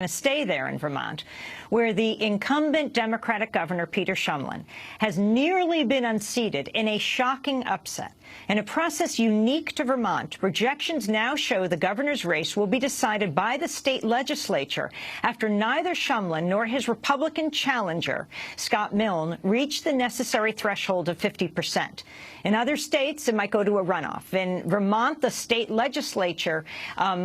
To stay there in Vermont, where the incumbent Democratic governor, Peter Shumlin, has nearly been unseated in a shocking upset. In a process unique to Vermont, projections now show the governor's race will be decided by the state legislature after neither Shumlin nor his Republican challenger, Scott Milne, reached the necessary threshold of 50%. In other states, it might go to a runoff. In Vermont, the state legislature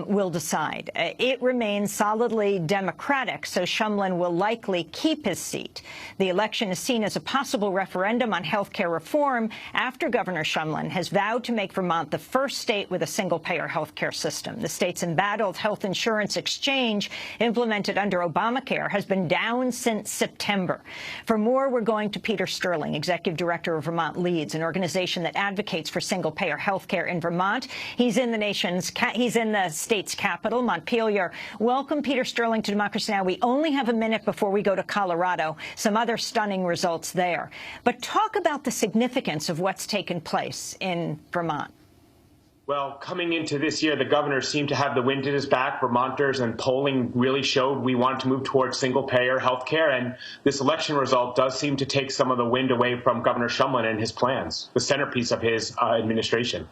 will decide. It remains solidly Democratic, so Shumlin will likely keep his seat. The election is seen as a possible referendum on health care reform after Governor Shumlin has vowed to make Vermont the first state with a single-payer health care system. The state's embattled health insurance exchange, implemented under Obamacare, has been down since September. For more, we're going to Peter Sterling, Executive Director of Vermont Leads, an organization that advocates for single-payer health care in Vermont. He's in the state's capital, Montpelier. Welcome, Peter Sterling, to Democracy Now! We only have a minute before we go to Colorado. Some other stunning results there. But talk about the significance of what's taken place in Vermont. Well, coming into this year, the governor seemed to have the wind at his back. Vermonters and polling really showed we wanted to move towards single-payer health care, and this election result does seem to take some of the wind away from Governor Shumlin and his plans, the centerpiece of his administration.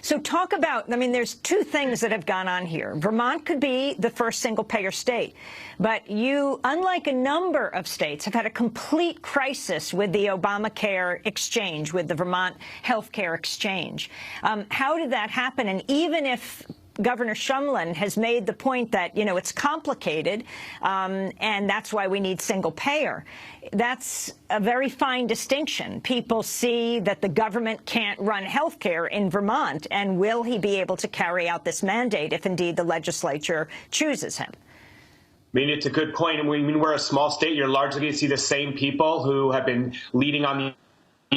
So talk about, there's two things that have gone on here. Vermont could be the first single-payer state, but you, unlike a number of states, have had a complete crisis with the Obamacare exchange, with the Vermont health care exchange. How did that happen? And even if Governor Shumlin has made the point that, it's complicated, and that's why we need single payer. That's a very fine distinction. People see that the government can't run health care in Vermont, and will he be able to carry out this mandate if indeed the legislature chooses him? It's a good point. And when we're a small state, you're largely going to see the same people who have been leading on the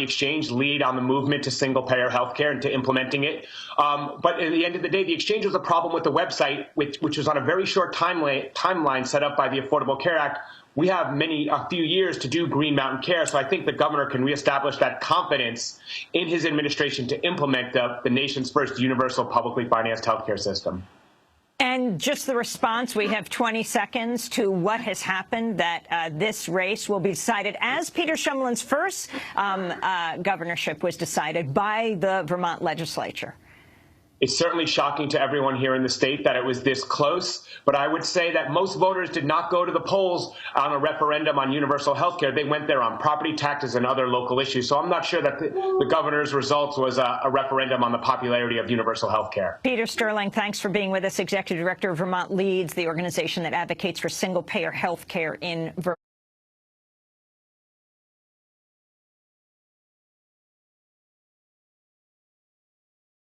exchange lead on the movement to single-payer healthcare and to implementing it. But at the end of the day, the exchange was a problem with the website, which was on a very short timeline set up by the Affordable Care Act. We have a few years to do Green Mountain Care, so I think the governor can reestablish that confidence in his administration to implement the nation's first universal publicly financed healthcare system. And just the response, we have 20 seconds to what has happened, that this race will be decided as Peter Shumlin's first governorship was decided by the Vermont legislature. It's certainly shocking to everyone here in the state that it was this close, but I would say that most voters did not go to the polls on a referendum on universal health care. They went there on property taxes and other local issues. So I'm not sure that the governor's results was a referendum on the popularity of universal health care. Peter Sterling, thanks for being with us, Executive Director of Vermont Leads, the organization that advocates for single-payer health care in Vermont.